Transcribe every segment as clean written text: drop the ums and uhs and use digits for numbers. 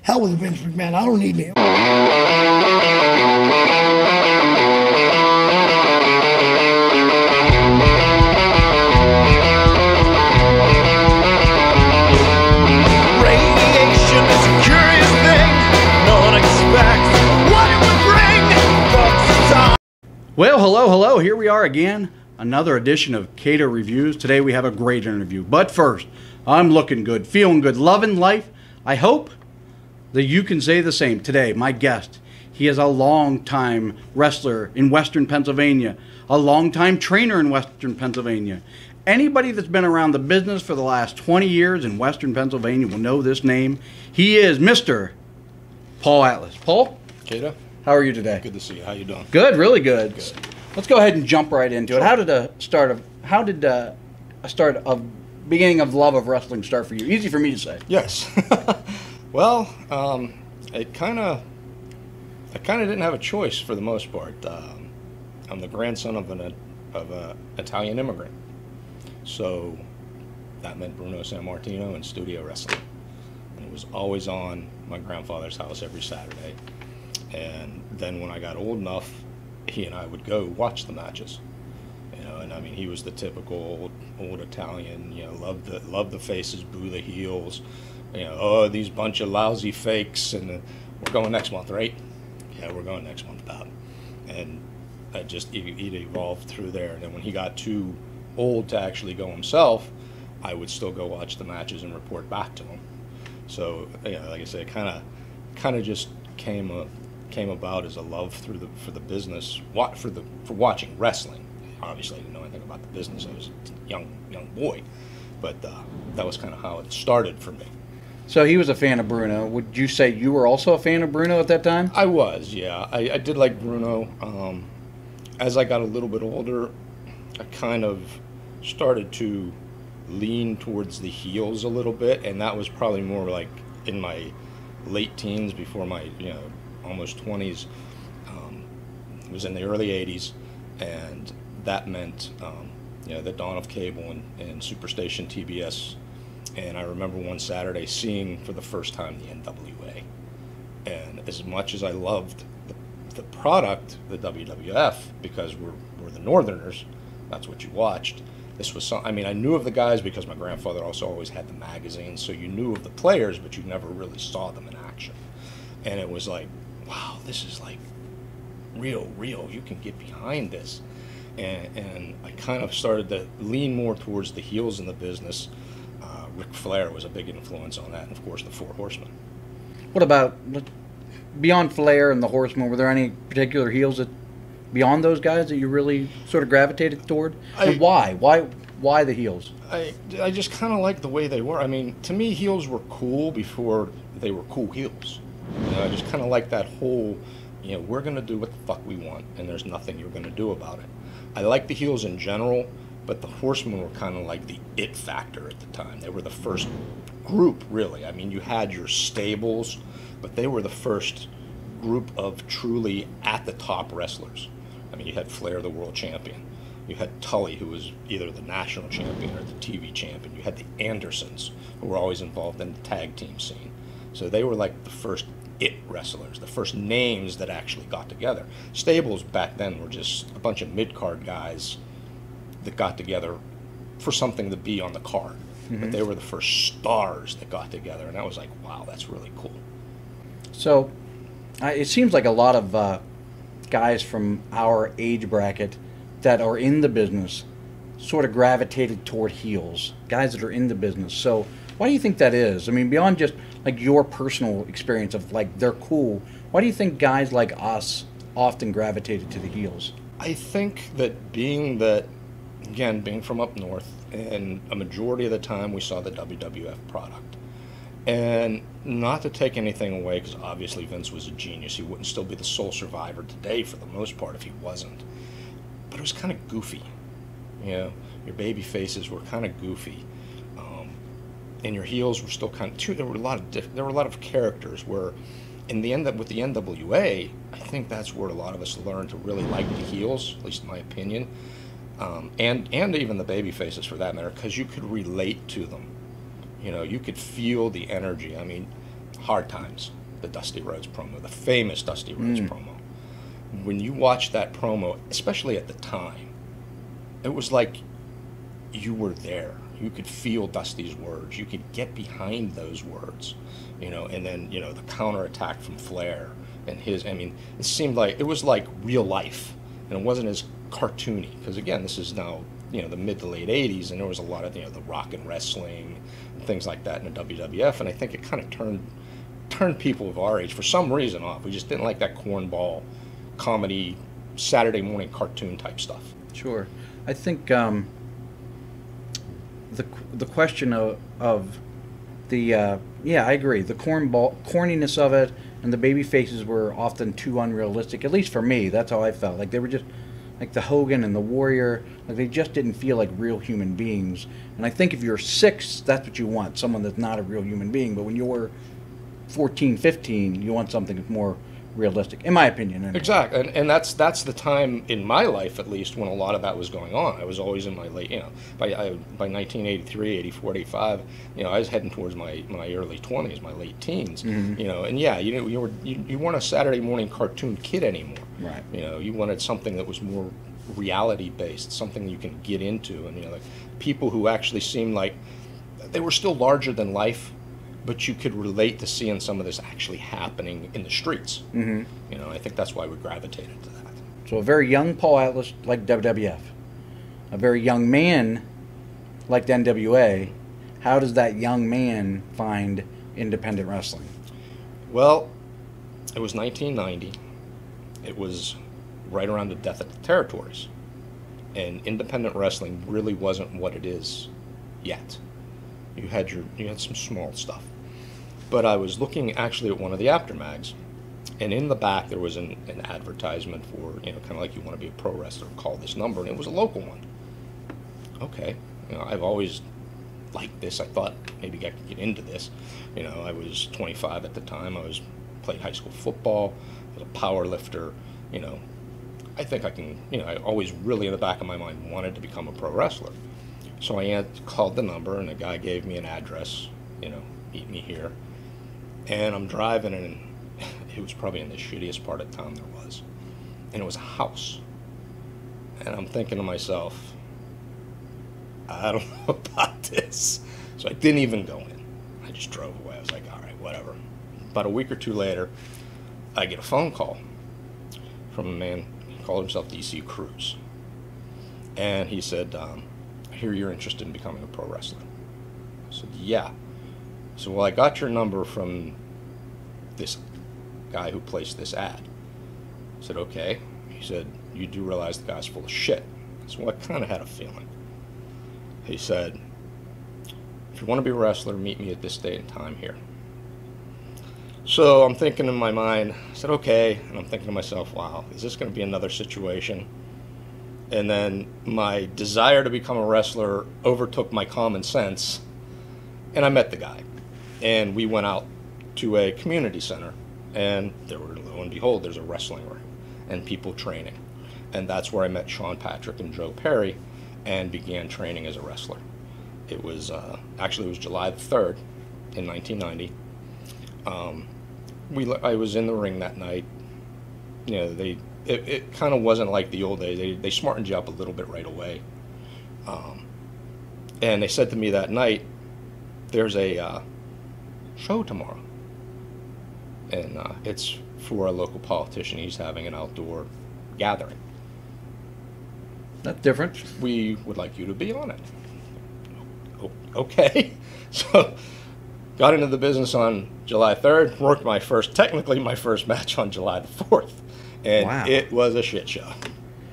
Hell with Vince McMahon. I don't need him. Radiation is a curious thing. No one expects what it would bring. But time. Well, hello. Here we are again. Another edition of Kato Reviews. Today we have a great interview. But first, I'm looking good, feeling good, loving life. I hope that you can say the same. Today, my guest, he is a long-time wrestler in Western Pennsylvania, a long-time trainer in Western Pennsylvania. Anybody that's been around the business for the last 20 years in Western Pennsylvania will know this name. He is Mr. Paul Atlas. Paul? Kato? How are you today? Good to see you. How you doing? Good, really good. Good. Let's go ahead and jump right into it. How did a beginning of love of wrestling start for you? Easy for me to say. Yes. Well, I kind of didn't have a choice for the most part. I'm the grandson of an Italian immigrant, so that meant Bruno Sammartino and studio wrestling, and it was always on my grandfather's house every Saturday. And then when I got old enough, he and I would go watch the matches. And I mean, he was the typical old Italian, love the faces, boo the heels, oh, these bunch of lousy fakes, and we're going next month, right? Yeah, we're going next month, Bob. And it evolved through there. And then when he got too old to actually go himself, I would still go watch the matches and report back to him. So, like I said, kind of just came about as a love for the business, for watching wrestling. Obviously, I didn't know anything about the business. I was a young boy, but that was kind of how it started for me. So he was a fan of Bruno. Would you say you were also a fan of Bruno at that time? I was, yeah. I did like Bruno. As I got a little bit older, I kind of started to lean towards the heels a little bit, and that was probably more like in my late teens, before my almost 20s. It was in the early 80s, and that meant the dawn of cable and Superstation TBS. And I remember one Saturday seeing for the first time the NWA. And as much as I loved the product, the WWF, because we're the Northerners, that's what you watched. This was I knew of the guys because my grandfather also always had the magazines, so you knew of the players, but you never really saw them in action. And it was like, wow, this is like real. You can get behind this. And I kind of started to lean more towards the heels in the business. Ric Flair was a big influence on that, and of course the Four Horsemen. What about beyond Flair and the Horsemen? Were there any particular heels beyond those guys that you really sort of gravitated toward? And why? Why the heels? I just kind of liked the way they were. I mean, to me, heels were cool before they were cool heels. I just kind of like that whole, we're going to do what the fuck we want, and there's nothing you're going to do about it. I like the heels in general, but the Horsemen were kind of like the it factor at the time. They were the first group, really. I mean, you had your stables, but they were the first group of truly at the top wrestlers. I mean, you had Flair, the world champion. You had Tully, who was either the national champion or the TV champion. You had the Andersons, who were always involved in the tag team scene. So they were like the first it wrestlers, the first names that actually got together. Stables back then were just a bunch of mid-card guys that got together for something to be on the card. Mm-hmm. But they were the first stars that got together, and that was like, wow, that's really cool. So it seems like a lot of guys from our age bracket that are in the business sort of gravitated toward heels, guys that are in the business. So why do you think that is? I mean, beyond just like your personal experience of like they're cool, why do you think guys like us often gravitated to the heels? I think that being from up north, and a majority of the time we saw the WWF product. And not to take anything away, because obviously Vince was a genius. He wouldn't still be the sole survivor today for the most part if he wasn't. But it was kind of goofy. Your baby faces were kind of goofy. And your heels were still kind of, there were a lot of characters where, in the end, with the NWA, I think that's where a lot of us learned to really like the heels, at least in my opinion. And even the baby faces for that matter, because you could relate to them. You could feel the energy. I mean, Hard Times, the Dusty Rhodes promo, the famous Dusty Rhodes promo. When you watch that promo, especially at the time, it was like you were there. You could feel Dusty's words. You could get behind those words, and then, the counterattack from Flair and his, it seemed like, it was like real life, and it wasn't as cartoony, because again, this is now, the mid to late 80s, and there was a lot of, the rock and wrestling and things like that in the WWF, and I think it kind of turned people of our age, for some reason, off. We just didn't like that cornball comedy, Saturday morning cartoon type stuff. Sure. I think the question of the I agree, the corniness of it, and the baby faces were often too unrealistic, at least for me. That's how I felt. Like, they were just like the Hogan and the Warrior, like they just didn't feel like real human beings. And I think if you're 6, that's what you want, someone that's not a real human being. But when you're 14, 15, you want something that's more realistic, in my opinion. Anyway. Exactly, and that's the time in my life, at least, when a lot of that was going on. I was always in my late, by 1983, 84, 85, I was heading towards my early 20s, my late teens, and yeah, you weren't a Saturday morning cartoon kid anymore. Right. You wanted something that was more reality based, something you can get into, and like people who actually seemed like they were still larger than life, but you could relate to seeing some of this actually happening in the streets. I think that's why we gravitated to that. So a very young Paul Atlas like WWF, a very young man like the NWA. How does that young man find independent wrestling? Well, it was 1990. It was right around the death of the territories, and independent wrestling really wasn't what it is yet. You had some small stuff. But I was looking actually at one of the aftermags, and in the back there was an advertisement for, kind of like, you want to be a pro wrestler, call this number, and it was a local one. Okay, I've always liked this. I thought maybe I could get into this. I was 25 at the time. Played high school football. I was a power lifter. I think I can, I always really in the back of my mind wanted to become a pro wrestler. So I called the number, and the guy gave me an address, meet me here. And I'm driving, and it was probably in the shittiest part of town there was. And it was a house. And I'm thinking to myself, I don't know about this. So I didn't even go in. I just drove away. I was like, all right, whatever. About a week or two later, I get a phone call from a man who called himself DC Cruz. And he said, I hear you're interested in becoming a pro wrestler. I said, yeah. So, well, I got your number from this guy who placed this ad. I said, okay. He said, you do realize the guy's full of shit. So I kind of had a feeling. He said, if you want to be a wrestler, meet me at this date and time here. So I'm thinking in my mind, I said, okay. And I'm thinking to myself, wow, is this going to be another situation? And then my desire to become a wrestler overtook my common sense, and I met the guy. And we went out to a community center, and there were, lo and behold, there's a wrestling ring and people training. And that's where I met Sean Patrick and Joe Perry and began training as a wrestler. It was, actually it was July the 3rd in 1990. I was in the ring that night. It kind of wasn't like the old days. They smartened you up a little bit right away. And they said to me that night, there's a show tomorrow, and it's for a local politician. He's having an outdoor gathering. That's different. We would like you to be on it. Okay. So got into the business on July 3rd, worked technically my first match on July the 4th, and Wow. It was a shit show.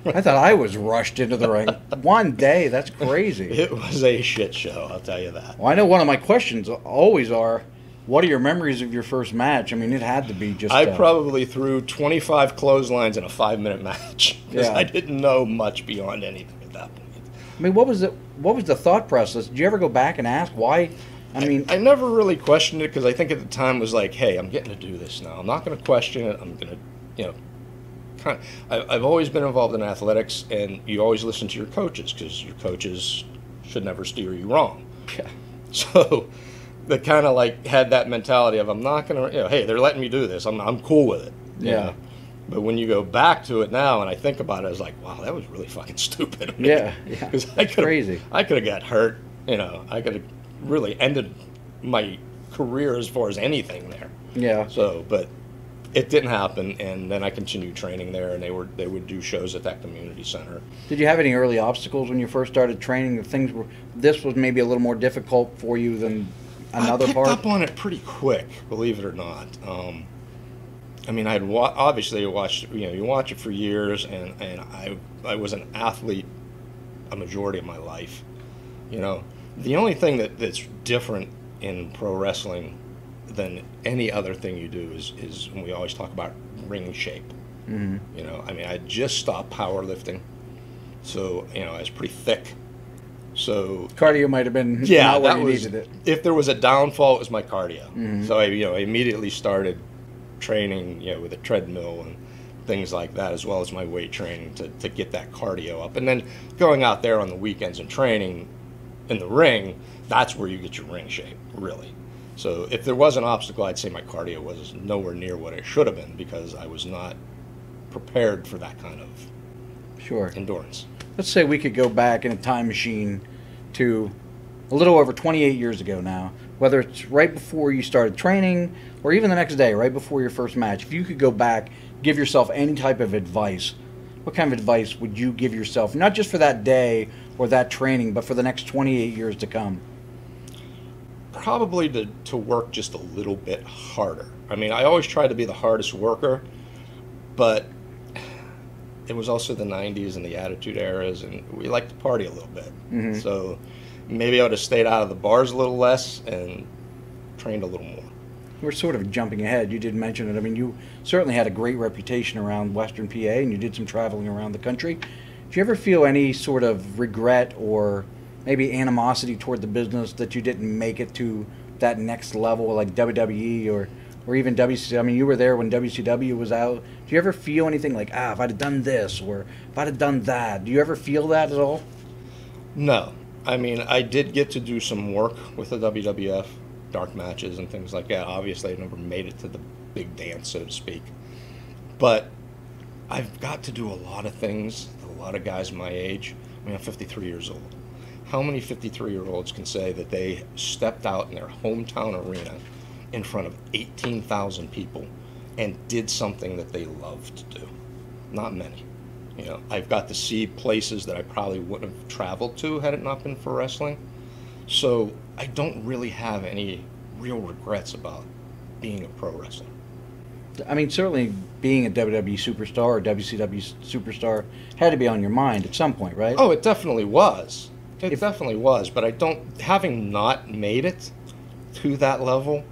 I thought I was rushed into the ring. One day, that's crazy. It was a shit show, I'll tell you that. Well, I know one of my questions always are, what are your memories of your first match? I mean, it had to be just... I probably threw 25 clotheslines in a 5-minute match, because Yeah. I didn't know much beyond anything at that point. I mean, what was the thought process? Did you ever go back and ask why? I never really questioned it, because I think at the time was like, hey, I'm getting to do this now. I'm not going to question it. I'm going to, I've always been involved in athletics, and you always listen to your coaches, because your coaches should never steer you wrong. Yeah. So that kind of like had that mentality of, I'm not gonna, hey, they're letting me do this. I'm cool with it. you Yeah. know? But when you go back to it now and I think about it, I was like, wow, that was really fucking stupid of me. Yeah. Because Crazy. I could have got hurt. I could have really ended my career as far as anything there. Yeah. So, but it didn't happen, and then I continued training there, and they would do shows at that community center. Did you have any early obstacles when you first started training? This was maybe a little more difficult for you than another I picked part? up on it pretty quick, believe it or not. I mean, I'd obviously watched, you watch it for years, and I was an athlete a majority of my life. The only thing that's different in pro wrestling than any other thing you do is when we always talk about ring shape. Mm-hmm. I mean, I just stopped powerlifting, so I was pretty thick. So Cardio might have been yeah, not where that you was, needed it. if there was a downfall, it was my cardio. Mm-hmm. So I immediately started training, with a treadmill and things like that, as well as my weight training to get that cardio up. And then going out there on the weekends and training in the ring, that's where you get your ring shape, really. So if there was an obstacle, I'd say my cardio was nowhere near what it should have been, because I was not prepared for that kind of Sure. endurance. Let's say we could go back in a time machine to a little over 28 years ago now, whether it's right before you started training or even the next day, right before your first match. If you could go back, give yourself any type of advice, what kind of advice would you give yourself, not just for that day or that training, but for the next 28 years to come? Probably to work just a little bit harder. I mean, I always tried to be the hardest worker, but it was also the 90s and the Attitude Eras, and we liked to party a little bit. Mm-hmm. So maybe I would have stayed out of the bars a little less and trained a little more. We're sort of jumping ahead. You did mention it. I mean, you certainly had a great reputation around Western PA, and you did some traveling around the country. Did you ever feel any sort of regret or maybe animosity toward the business that you didn't make it to that next level, like WWE or even WCW? I mean, you were there when WCW was out. Do you ever feel anything like, if I'd have done this or if I'd have done that? Do you ever feel that at all? No. I mean, I did get to do some work with the WWF, dark matches and things like that. Obviously, I never made it to the big dance, so to speak. But I've got to do a lot of things that a lot of guys my age. I mean, I'm 53 years old. How many 53-year-olds can say that they stepped out in their hometown arena in front of 18,000 people and did something that they loved to do? Not many. I've got to see places that I probably wouldn't have traveled to had it not been for wrestling. So I don't really have any real regrets about being a pro wrestler. I mean, certainly being a WWE superstar or WCW superstar had to be on your mind at some point, right? Oh, it definitely was. It definitely was. But having not made it to that level,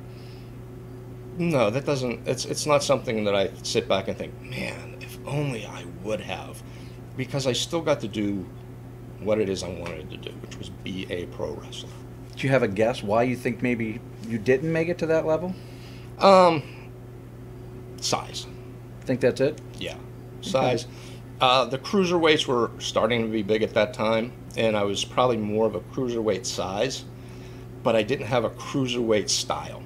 no, that doesn't, it's not something that I sit back and think, man, if only I would have. Because I still got to do what it is I wanted to do, which was be a pro wrestler. Do you have a guess why you think maybe you didn't make it to that level? Size. Think that's it? Yeah, size. The cruiserweights were starting to be big at that time, and I was probably more of a cruiserweight size, but I didn't have a cruiserweight style.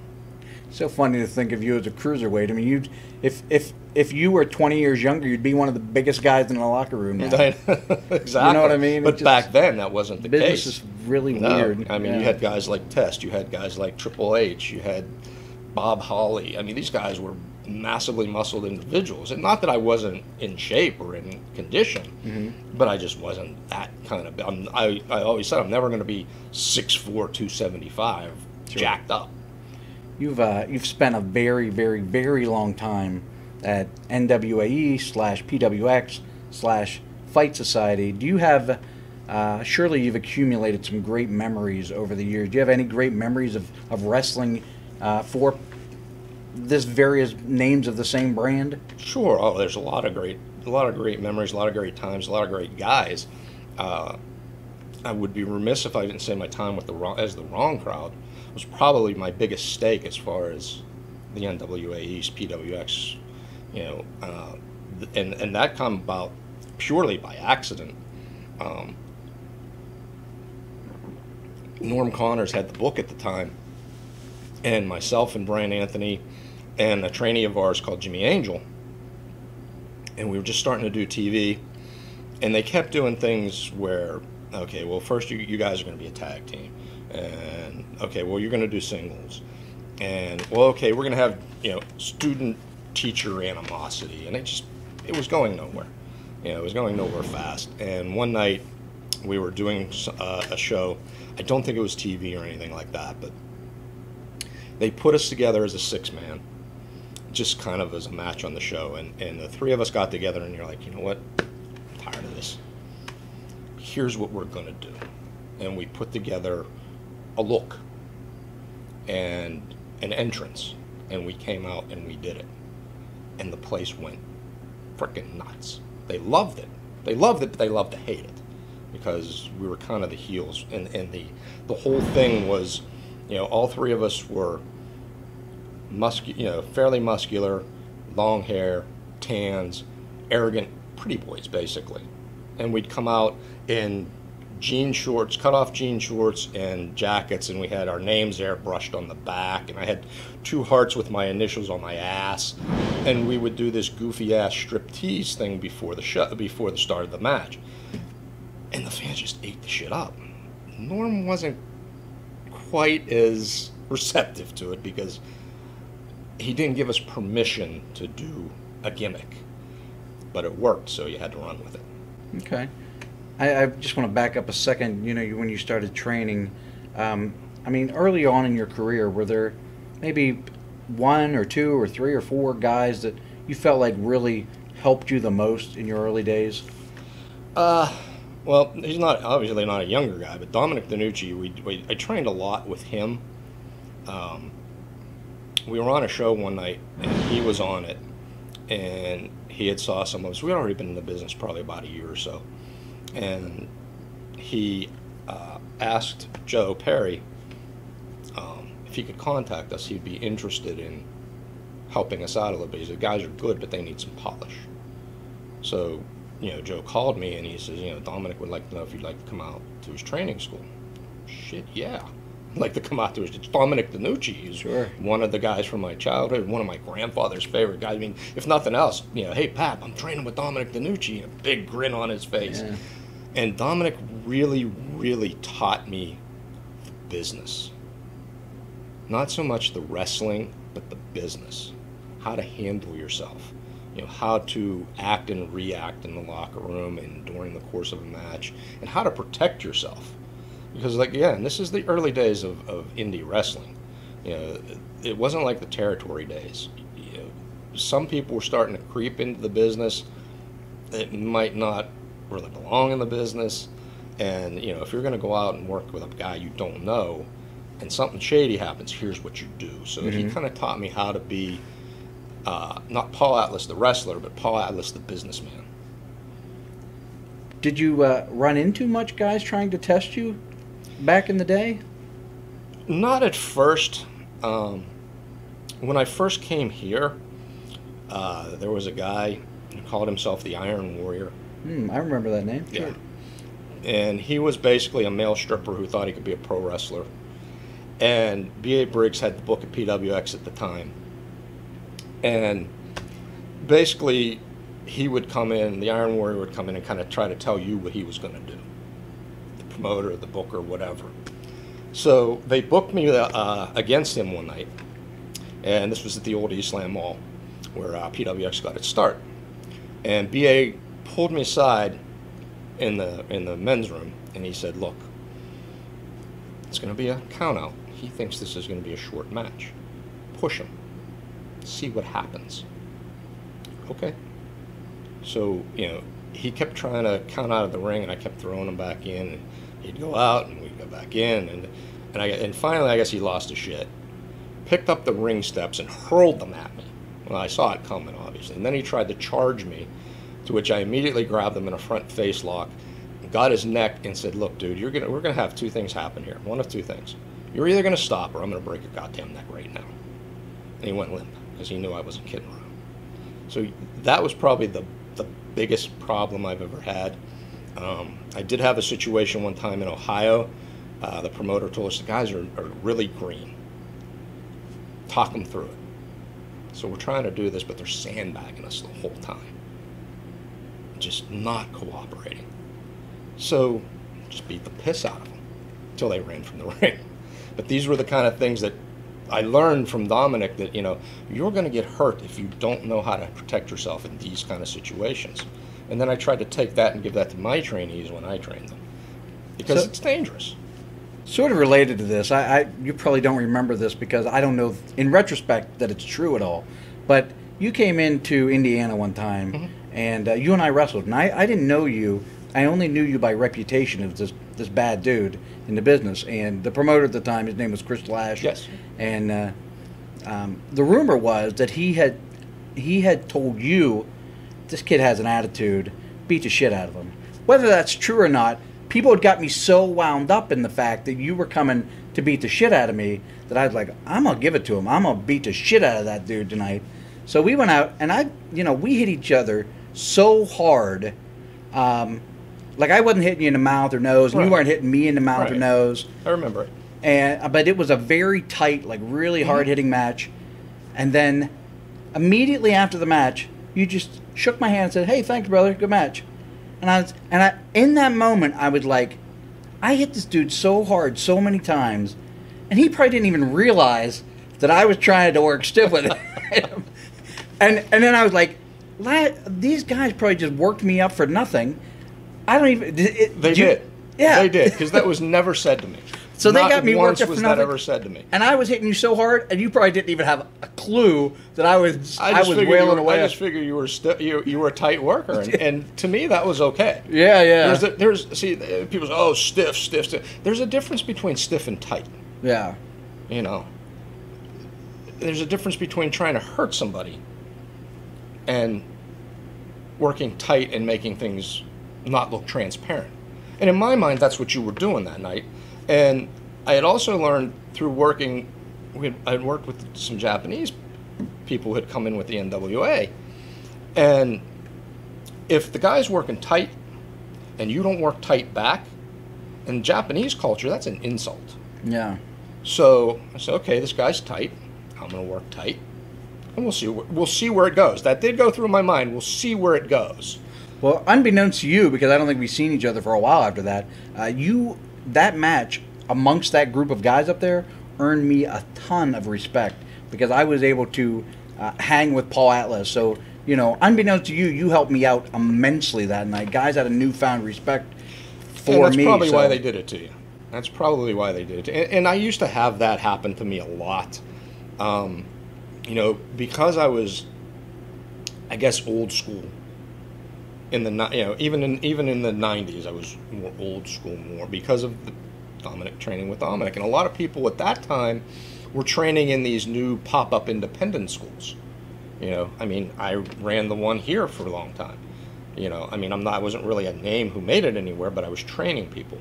So funny to think of you as a cruiserweight. I mean, if you were 20 years younger, you'd be one of the biggest guys in the locker room now. Exactly. You know what I mean? But back then, that wasn't the business case. is really No. weird. I mean, Yeah. you had guys like Test, you had guys like Triple H, you had Bob Holly. I mean, these guys were massively muscled individuals. And not that I wasn't in shape or in condition, but I just wasn't that kind of... I always said I'm never going to be 6'4", 275, jacked up. You've spent a very, very, very long time at NWAE/PWX/Fight Society. Do you have, surely you've accumulated some great memories over the years. Do you have any great memories of wrestling for this various names of the same brand? Sure. Oh, there's a lot of great memories, a lot of great times, a lot of great guys. I would be remiss if I didn't say my time with the Wrong Crowd was probably my biggest stake as far as the NWA East, PWX, and that come about purely by accident. Norm Connors had the book at the time, and myself and Brian Anthony and a trainee of ours called Jimmy Angel, and we were just starting to do TV, and they kept doing things where, okay, well, first you guys are going to be a tag team, and okay, well, you're going to do singles, and well, okay, we're going to have, you know, student teacher animosity, and it was going nowhere. You know, it was going nowhere fast. And one night we were doing a show. I don't think it was TV or anything like that, but they put us together as a 6-man, just kind of as a match on the show. And the three of us got together, and you're like, you know what? I'm tired of this. Here's what we're going to do. And we put together a look and an entrance, and we came out and we did it. And the place went freaking nuts. They loved it. They loved it, but they loved to hate it, because we were kind of the heels, and the whole thing was, you know, all three of us were fairly muscular, long hair, tans, arrogant, pretty boys basically, and we'd come out in jean shorts, cut off jean shorts and jackets, and we had our names airbrushed on the back, and I had 2 hearts with my initials on my ass, and we would do this goofy ass striptease thing before the start of the match, and the fans just ate the shit up. Norm wasn't quite as receptive to it because he didn't give us permission to do a gimmick, but it worked, so you had to run with it. Okay. I just want to back up a second. You know, when you started training, I mean, early on in your career, were there maybe 1 or 2 or 3 or 4 guys that you felt like really helped you the most in your early days? Well, he's obviously not a younger guy, but Dominic DiNucci, I trained a lot with him. We were on a show one night, and he was on it, and he had saw some of us. We had already been in the business probably about a year or so. And he asked Joe Perry if he could contact us. He'd be interested in helping us out a little bit. He said, guys are good, but they need some polish. So, you know, Joe called me and he says, you know, Dominic would like to know if you'd like to come out to his training school. Shit, yeah. I'd like to come out to his. It's Dominic DiNucci. He's Sure. One of the guys from my childhood, one of my grandfather's favorite guys. I mean, if nothing else, you know, hey, Pap, I'm training with Dominic DiNucci, and a big grin on his face. Yeah. And Dominic really, really taught me the business. Not so much the wrestling, but the business. How to handle yourself. You know, how to act and react in the locker room and during the course of a match, and how to protect yourself. Because, like, again, this is the early days of indie wrestling. You know, it wasn't like the territory days. You know, some people were starting to creep into the business that might not really belong in the business, and you know, if you're going to go out and work with a guy you don't know and something shady happens, here's what you do. So he kind of taught me how to be not Paul Atlas the wrestler, but Paul Atlas the businessman. Did you run into much guys trying to test you back in the day? Not at first. When I first came here, there was a guy who called himself the Iron Warrior. I remember that name. Yeah. Sure. And he was basically a male stripper who thought he could be a pro wrestler. And B.A. Briggs had the book at PWX at the time. And basically, he would come in, the Iron Warrior would come in and kind of try to tell you what he was going to do. The promoter, the booker, whatever. So they booked me against him one night. And this was at the old Eastland Mall, where PWX got its start. And B.A. pulled me aside in the men's room, and he said, look, it's going to be a count out. He thinks this is going to be a short match. Push him. See what happens. Okay. So, you know, he kept trying to count out of the ring, and I kept throwing him back in, and he'd go out, and we'd go back in, and finally, I guess he lost his shit. Picked up the ring steps and hurled them at me. Well, I saw it coming, obviously. And then he tried to charge me, to which I immediately grabbed him in a front face lock, got his neck, and said, look, dude, we're gonna have 2 things happen here. One of 2 things. You're either gonna stop, or I'm gonna break your goddamn neck right now. And he went limp, because he knew I wasn't kidding around. So that was probably the biggest problem I've ever had. I did have a situation one time in Ohio. The promoter told us the guys are really green. talk them through it. So we're trying to do this, but they're sandbagging us the whole time. Just not cooperating. So just beat the piss out of them until they ran from the ring. But these were the kind of things that I learned from Dominic, that, you're going to get hurt if you don't know how to protect yourself in these kind of situations. And then I tried to take that and give that to my trainees when I trained them, because it's dangerous. Sort of related to this, you probably don't remember this because I don't know in retrospect that it's true at all, but you came into Indiana one time, and you and I wrestled, and I didn't know you. I only knew you by reputation as this bad dude in the business. And the promoter at the time, his name was Chris Lash. Yes. And the rumor was that he had told you, this kid has an attitude, beat the shit out of him. Whether that's true or not, people had got me so wound up in the fact that you were coming to beat the shit out of me that I was like, I'm going to give it to him. I'm going to beat the shit out of that dude tonight. So we went out, and we hit each other so hard. Like I wasn't hitting you in the mouth or nose, and you weren't hitting me in the mouth or nose. I remember it. But it was a very tight, like really hard-hitting match. And then immediately after the match, you just shook my hand and said, "Hey, thanks, brother. Good match." And in that moment, I was like, I hit this dude so hard so many times, and he probably didn't even realize that I was trying to work stiff with him. and then I was like, these guys probably just worked me up for nothing. I don't even. They did. Yeah, they did, because that was never said to me. So they got me worked up for was nothing. that ever said to me? And I was hitting you so hard, and you probably didn't even have a clue that I was wailing away. I just figured you were a tight worker, and to me that was okay. Yeah. There's people say, oh, stiff. There's a difference between stiff and tight. Yeah. There's a difference between trying to hurt somebody and working tight and making things not look transparent. And in my mind, that's what you were doing that night. And I had also learned through working, I had worked with some Japanese people who had come in with the NWA. And if the guy's working tight and you don't work tight back, in Japanese culture, that's an insult. Yeah. So I said, okay, this guy's tight. I'm going to work tight. And we'll see where it goes. That did go through my mind. We'll see where it goes. Well, unbeknownst to you, because I don't think we've seen each other for a while after that, that match amongst that group of guys up there earned me a ton of respect because I was able to hang with Paul Atlas. So, unbeknownst to you, you helped me out immensely that night. Guys had a newfound respect for me. That's probably why they did it to you. That's probably why they did it to you. And I used to have that happen to me a lot. Because I was, I guess, old school. Even in the 90s, I was more old school because of the training with Dominic. And a lot of people at that time were training in these new pop-up independent schools. I ran the one here for a long time. I wasn't really a name who made it anywhere, but I was training people.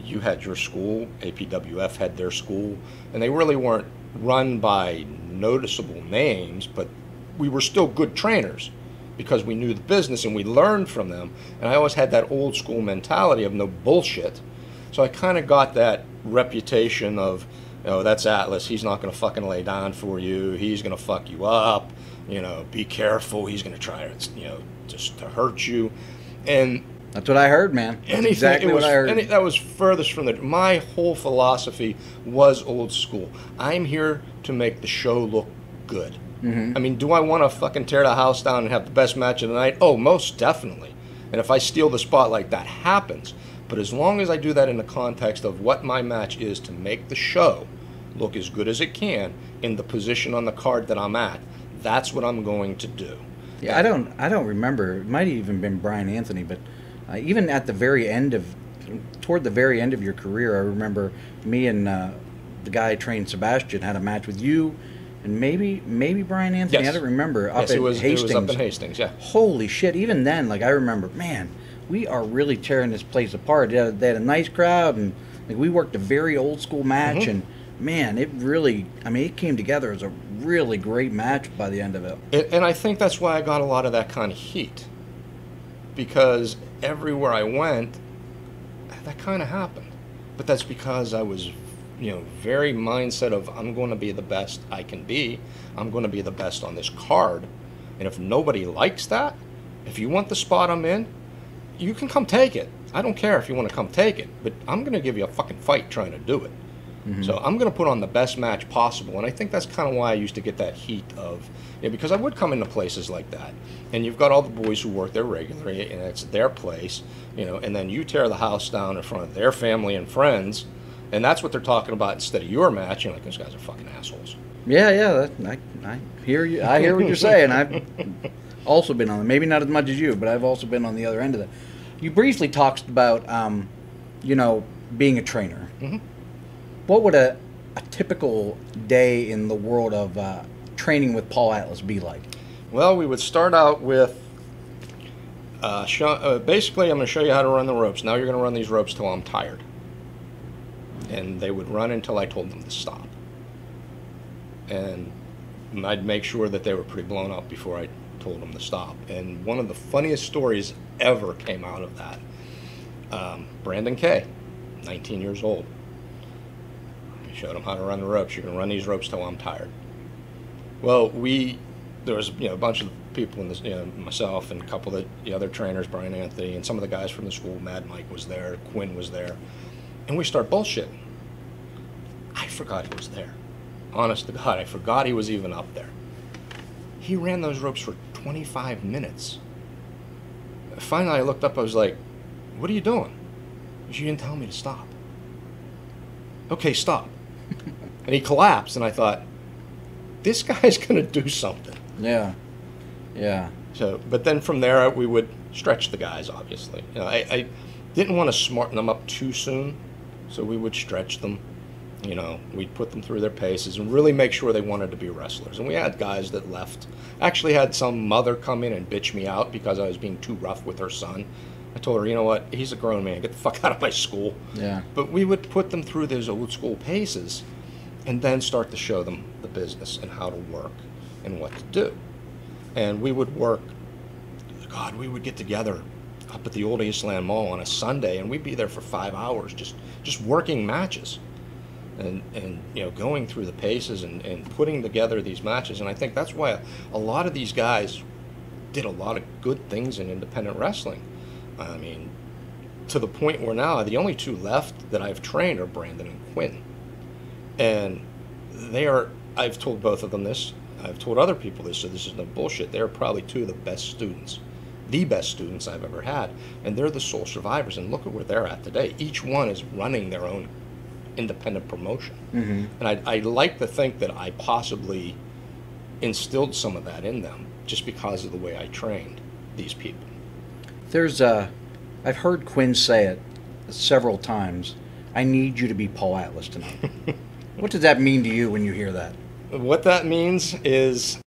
You had your school, APWF had their school, and they really weren't run by noticeable names, but we were still good trainers because we knew the business and we learned from them. And I always had that old school mentality of no bullshit. So I kind of got that reputation of, that's Atlas. He's not going to fucking lay down for you. He's going to fuck you up. Be careful. He's going to try to, just to hurt you. And that's what I heard, man. That's exactly what I heard. That was furthest from my whole philosophy was old school. I'm here to make the show look good. Mm-hmm. Do I want to fucking tear the house down and have the best match of the night? Oh, most definitely. And if I steal the spotlight, that happens. But as long as I do that in the context of what my match is to make the show look as good as it can in the position on the card that I'm at, that's what I'm going to do. Yeah, I don't remember. It might have even been Brian Anthony, but even at the very end toward the very end of your career, I remember me and the guy who trained Sebastian had a match with you. And maybe Brian Anthony, yes. I don't remember, up it at was Hastings. It was up in Hastings, yeah. Holy shit, even then, I remember, man, we are really tearing this place apart. They had a nice crowd, and we worked a very old school match, mm-hmm. and man, it really, it came together as a really great match by the end of it. And I think that's why I got a lot of that kind of heat. Because everywhere I went, that kind of happened. But that's because I was very mindset of I'm going to be the best I can be. I'm going to be the best on this card. And if nobody likes that, if you want the spot I'm in, you can come take it. I don't care if you want to come take it, but I'm going to give you a fucking fight trying to do it. So I'm going to put on the best match possible. And I think that's kind of why I used to get that heat of, because I would come into places like that. And you've got all the boys who work there regularly, and it's their place, and then you tear the house down in front of their family and friends, and that's what they're talking about instead of your match. You're like, those guys are fucking assholes. Yeah. I hear you. I hear what you're saying. I've also been on it. Maybe not as much as you, but I've also been on the other end of that. You briefly talked about, being a trainer. What would a typical day in the world of training with Paul Atlas be like? Well, we would start out with, basically, I'm going to show you how to run the ropes. Now you're going to run these ropes till I'm tired. And they would run until I told them to stop. And I'd make sure that they were pretty blown up before I told them to stop. And one of the funniest stories ever came out of that. Brandon Kay, 19 years old. I showed him how to run the ropes. You're going to run these ropes till I'm tired. Well, there was a bunch of people in this, myself and a couple of the other trainers, Brian Anthony, and some of the guys from the school. Mad Mike was there, Quinn was there, and we start bullshitting. I forgot he was there. Honest to God, I forgot he was even up there. He ran those ropes for 25 minutes. Finally, I looked up. I was like, "What are you doing?" "You didn't tell me to stop." "Okay, stop." And he collapsed, and I thought, this guy's going to do something. Yeah. So, but then from there, we would stretch the guys, obviously. I didn't want to smarten them up too soon, so we would stretch them. We'd put them through their paces and really make sure they wanted to be wrestlers. And we had guys that left. Actually had some mother come in and bitch me out because I was being too rough with her son. I told her, you know what, he's a grown man, get the fuck out of my school. Yeah. But we would put them through those old school paces and then start to show them the business and how to work and what to do. And we would work, we would get together up at the old Eastland Mall on a Sunday, and we'd be there for 5 hours just working matches and going through the paces and putting together these matches. And I think that's why a lot of these guys did a lot of good things in independent wrestling. I mean, to the point where now the only two left that I've trained are Brandon and Quinn. And I've told both of them this, I've told other people this, so this is no bullshit. They're probably two of the best students I've ever had. And they're the sole survivors, and look at where they're at today. Each one is running their own independent promotion. And I like to think that I possibly instilled some of that in them just because of the way I trained these people. I've heard Quinn say it several times, I need you to be Paul Atlas tonight. What does that mean to you when you hear that? What that means is